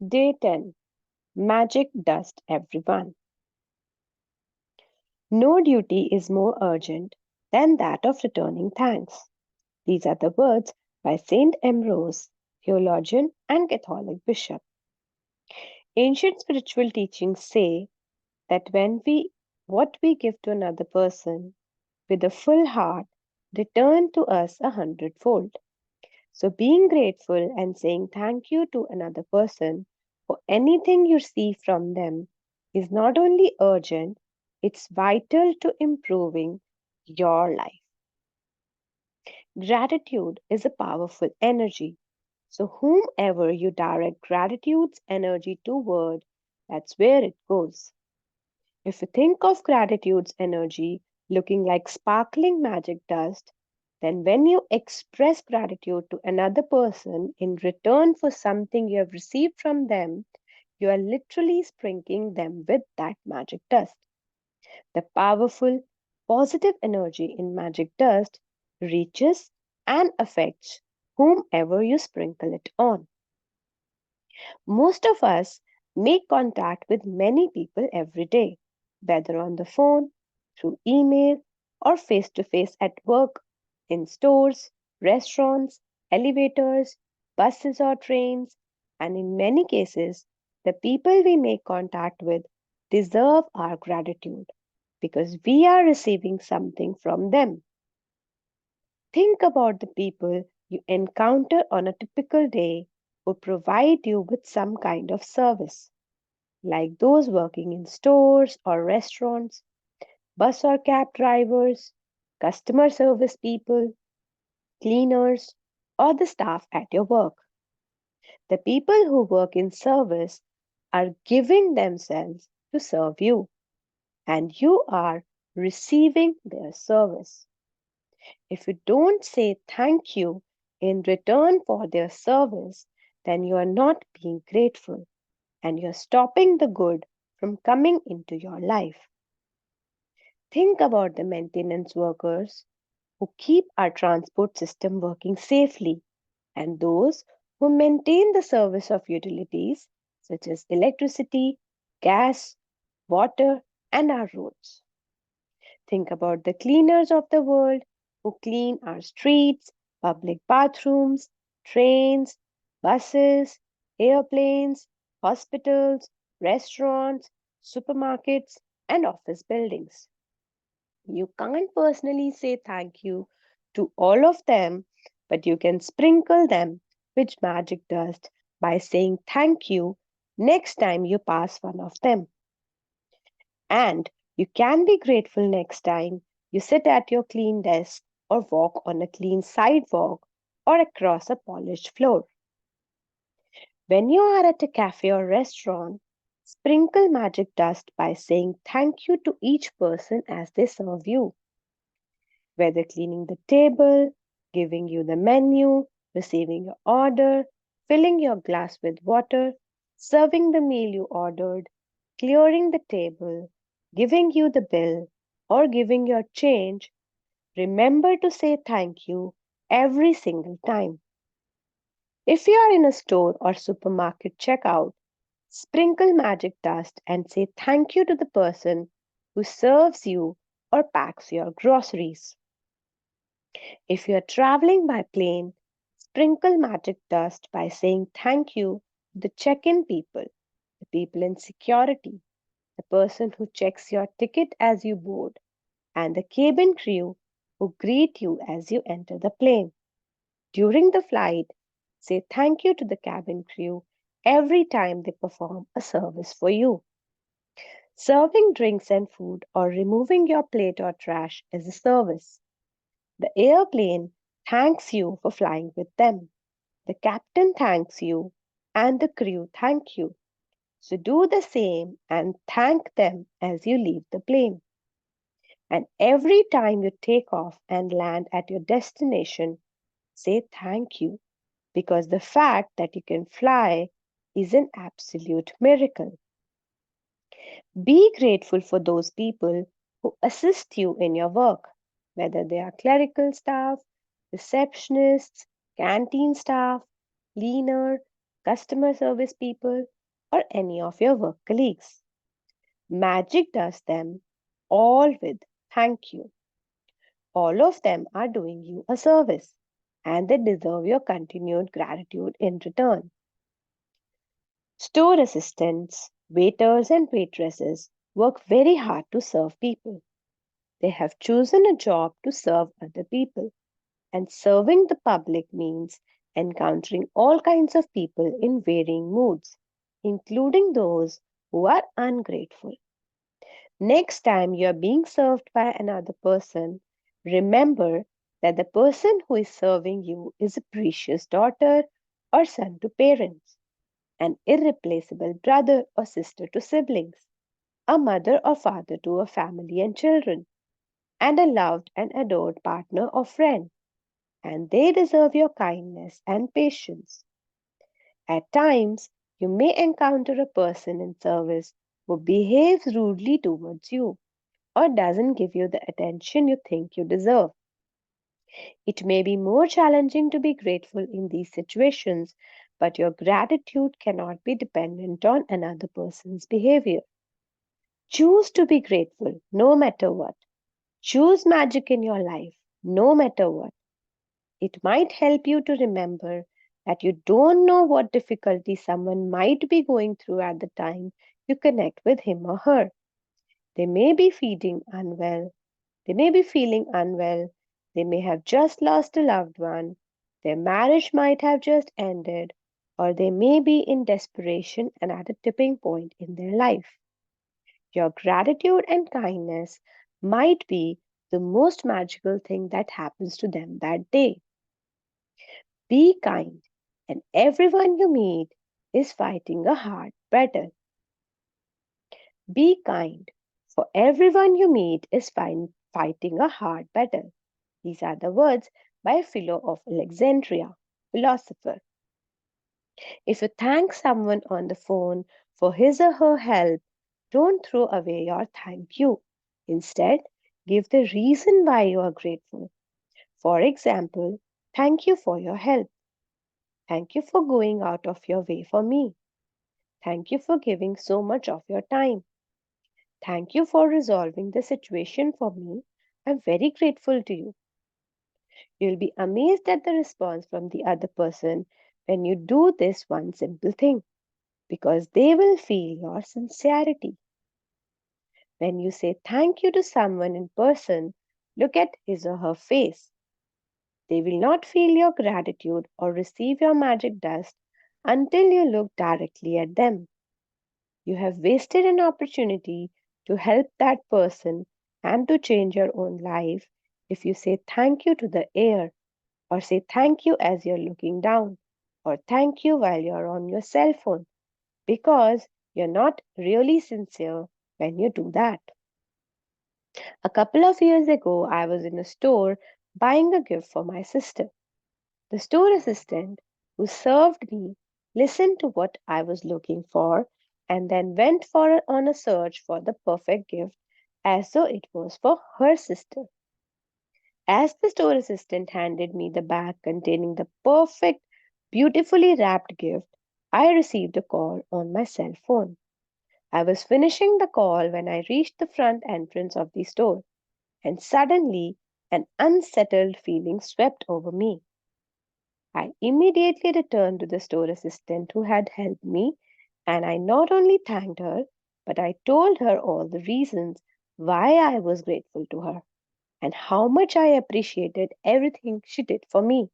Day 10. Magic Dust Everyone. No duty is more urgent than that of returning thanks. These are the words by Saint Ambrose, theologian and Catholic bishop. Ancient spiritual teachings say that when we what we give to another person with a full heart return to us a hundredfold. So being grateful and saying thank you to another person for anything you receive from them is not only urgent, it's vital to improving your life. Gratitude is a powerful energy. So whomever you direct gratitude's energy toward, that's where it goes. If you think of gratitude's energy looking like sparkling magic dust, then when you express gratitude to another person in return for something you have received from them, you are literally sprinkling them with that magic dust. The powerful, positive energy in magic dust reaches and affects whomever you sprinkle it on. Most of us make contact with many people every day, whether on the phone, through email, or face to face at work, in stores, restaurants, elevators, buses, or trains, and in many cases, the people we make contact with deserve our gratitude because we are receiving something from them. Think about the people you encounter on a typical day who provide you with some kind of service, like those working in stores or restaurants, bus or cab drivers, customer service people, cleaners, or the staff at your work. The people who work in service are giving themselves to serve you, and you are receiving their service. If you don't say thank you in return for their service, then you are not being grateful and you're stopping the good from coming into your life. Think about the maintenance workers who keep our transport system working safely and those who maintain the service of utilities such as electricity, gas, water, and our roads. Think about the cleaners of the world who clean our streets, public bathrooms, trains, buses, airplanes, hospitals, restaurants, supermarkets, and office buildings. You can't personally say thank you to all of them, but you can sprinkle them with magic dust by saying thank you next time you pass one of them. And you can be grateful next time you sit at your clean desk or walk on a clean sidewalk or across a polished floor. When you are at a cafe or restaurant, sprinkle magic dust by saying thank you to each person as they serve you, whether cleaning the table, giving you the menu, receiving your order, filling your glass with water, serving the meal you ordered, clearing the table, giving you the bill, or giving your change. Remember to say thank you every single time. If you are in a store or supermarket checkout, sprinkle magic dust and say thank you to the person who serves you or packs your groceries. If you are traveling by plane, sprinkle magic dust by saying thank you to the check in people, the people in security, the person who checks your ticket as you board, and the cabin crew who greet you as you enter the plane. During the flight, say thank you to the cabin crew every time they perform a service for you. Serving drinks and food or removing your plate or trash is a service. The airplane thanks you for flying with them. The captain thanks you and the crew thank you. So do the same and thank them as you leave the plane. And every time you take off and land at your destination, say thank you because the fact that you can fly is an absolute miracle. Be grateful for those people who assist you in your work, whether they are clerical staff, receptionists, canteen staff, cleaner, customer service people, or any of your work colleagues. Magic does them all with thank you. All of them are doing you a service and they deserve your continued gratitude in return. Store assistants, waiters, and waitresses work very hard to serve people. They have chosen a job to serve other people, and serving the public means encountering all kinds of people in varying moods, including those who are ungrateful. Next time you are being served by another person, remember that the person who is serving you is a precious daughter or son to parents, an irreplaceable brother or sister to siblings, a mother or father to a family and children, and a loved and adored partner or friend, and they deserve your kindness and patience. At times, you may encounter a person in service who behaves rudely towards you or doesn't give you the attention you think you deserve. It may be more challenging to be grateful in these situations, but your gratitude cannot be dependent on another person's behavior. Choose to be grateful no matter what. Choose magic in your life no matter what. It might help you to remember that you don't know what difficulty someone might be going through at the time you connect with him or her. They may be feeling unwell. They may be feeling unwell. They may have just lost a loved one. Their marriage might have just ended. Or they may be in desperation and at a tipping point in their life. Your gratitude and kindness might be the most magical thing that happens to them that day. Be kind, and everyone you meet is fighting a hard battle. Be kind, for everyone you meet is fighting a hard battle. These are the words by Philo of Alexandria, philosopher. If you thank someone on the phone for his or her help, don't throw away your thank you. Instead, give the reason why you are grateful. For example, thank you for your help. Thank you for going out of your way for me. Thank you for giving so much of your time. Thank you for resolving the situation for me. I'm very grateful to you. You'll be amazed at the response from the other person when you do this one simple thing because they will feel your sincerity. When you say thank you to someone in person, look at his or her face. They will not feel your gratitude or receive your magic dust until you look directly at them. You have wasted an opportunity to help that person and to change your own life if you say thank you to the air, or say thank you as you're looking down, or thank you while you're on your cell phone, because you're not really sincere when you do that. A couple of years ago, I was in a store buying a gift for my sister. The store assistant who served me listened to what I was looking for and then went on a search for the perfect gift as though it was for her sister. As the store assistant handed me the bag containing the perfect, beautifully wrapped gift, I received a call on my cell phone. I was finishing the call when I reached the front entrance of the store, and suddenly an unsettled feeling swept over me. I immediately returned to the store assistant who had helped me, and I not only thanked her, but I told her all the reasons why I was grateful to her and how much I appreciated everything she did for me.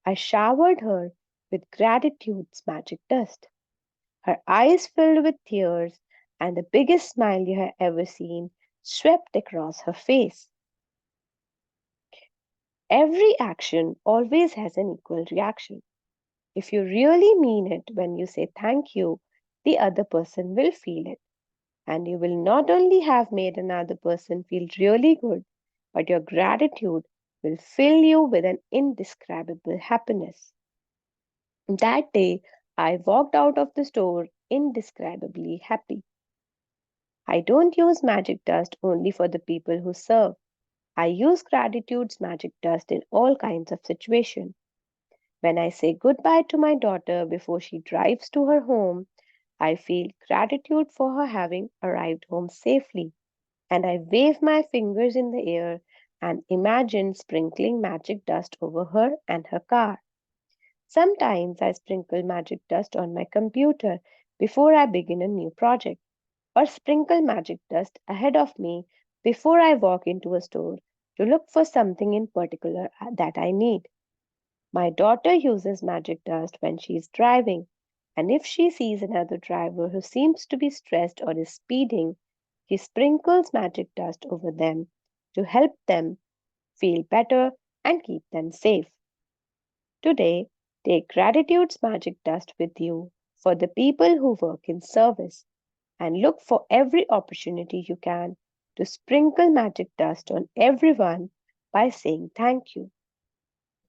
I showered her with gratitude's magic dust. Her eyes filled with tears, and the biggest smile you have ever seen swept across her face. Every action always has an equal reaction. If you really mean it when you say thank you, the other person will feel it. And you will not only have made another person feel really good, but your gratitude will fill you with an indescribable happiness. That day, I walked out of the store indescribably happy. I don't use magic dust only for the people who serve. I use gratitude's magic dust in all kinds of situations. When I say goodbye to my daughter before she drives to her home, I feel gratitude for her having arrived home safely, and I wave my fingers in the air and imagine sprinkling magic dust over her and her car. Sometimes I sprinkle magic dust on my computer before I begin a new project, or sprinkle magic dust ahead of me before I walk into a store to look for something in particular that I need. My daughter uses magic dust when she is driving, and if she sees another driver who seems to be stressed or is speeding, she sprinkles magic dust over them to help them feel better and keep them safe. Today, take gratitude's magic dust with you for the people who work in service and look for every opportunity you can to sprinkle magic dust on everyone by saying thank you.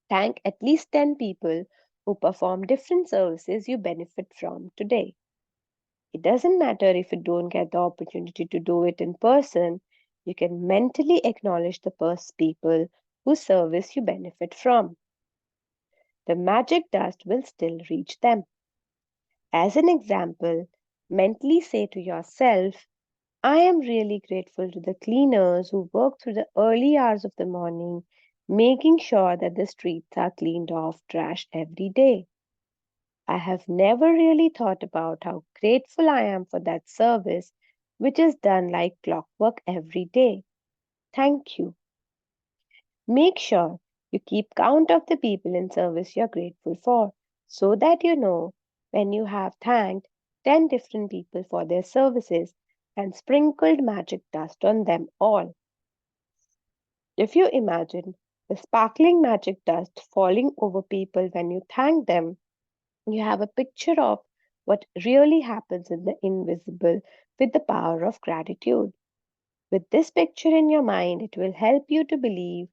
Thank at least 10 people who perform different services you benefit from today. It doesn't matter if you don't get the opportunity to do it in person, you can mentally acknowledge the first people whose service you benefit from. The magic dust will still reach them. As an example, mentally say to yourself, I am really grateful to the cleaners who work through the early hours of the morning, making sure that the streets are cleaned of trash every day. I have never really thought about how grateful I am for that service, which is done like clockwork every day. Thank you. Make sure you keep count of the people in service you're grateful for so that you know when you have thanked 10 different people for their services and sprinkled magic dust on them all. If you imagine the sparkling magic dust falling over people when you thank them, you have a picture of what really happens in the invisible with the power of gratitude. With this picture in your mind, it will help you to believe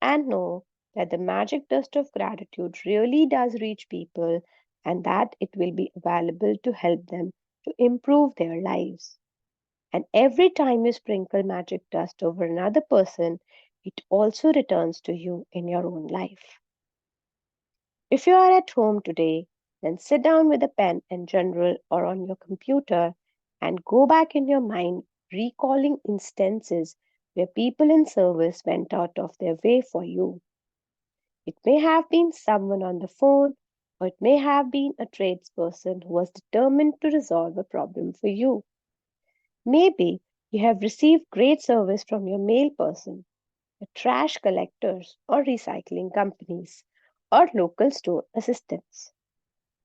and know that the magic dust of gratitude really does reach people and that it will be available to help them to improve their lives. And every time you sprinkle magic dust over another person, it also returns to you in your own life. If you are at home today, then sit down with a pen and journal or on your computer and go back in your mind, recalling instances where people in service went out of their way for you. It may have been someone on the phone, or it may have been a tradesperson who was determined to resolve a problem for you. Maybe you have received great service from your mail person, the trash collectors, or recycling companies, or local store assistants.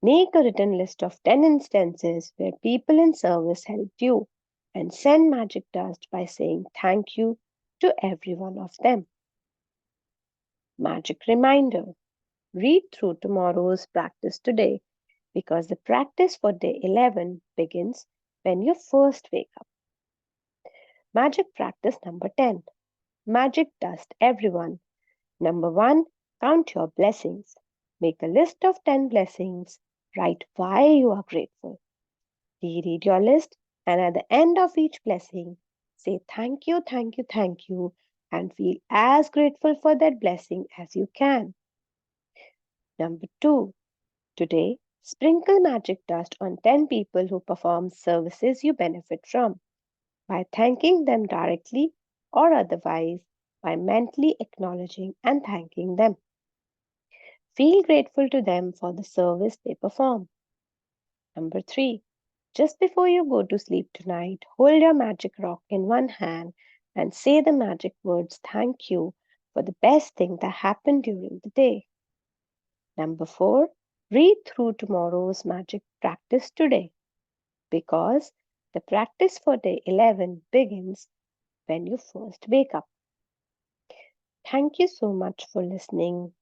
Make a written list of 10 instances where people in service helped you and send magic dust by saying thank you to every one of them. Magic reminder, read through tomorrow's practice today because the practice for day 11 begins when you first wake up. Magic practice number 10. Magic dust everyone. Number 1. Count your blessings. Make a list of 10 blessings. Write why you are grateful. Reread your list and at the end of each blessing, say thank you, thank you, thank you, and feel as grateful for that blessing as you can. Number 2. Today, sprinkle magic dust on 10 people who perform services you benefit from by thanking them directly or otherwise by mentally acknowledging and thanking them. Feel grateful to them for the service they perform. Number 3. Just before you go to sleep tonight, hold your magic rock in one hand and say the magic words thank you for the best thing that happened during the day. Number 4. Read through tomorrow's magic practice today because the practice for day 11 begins when you first wake up. Thank you so much for listening.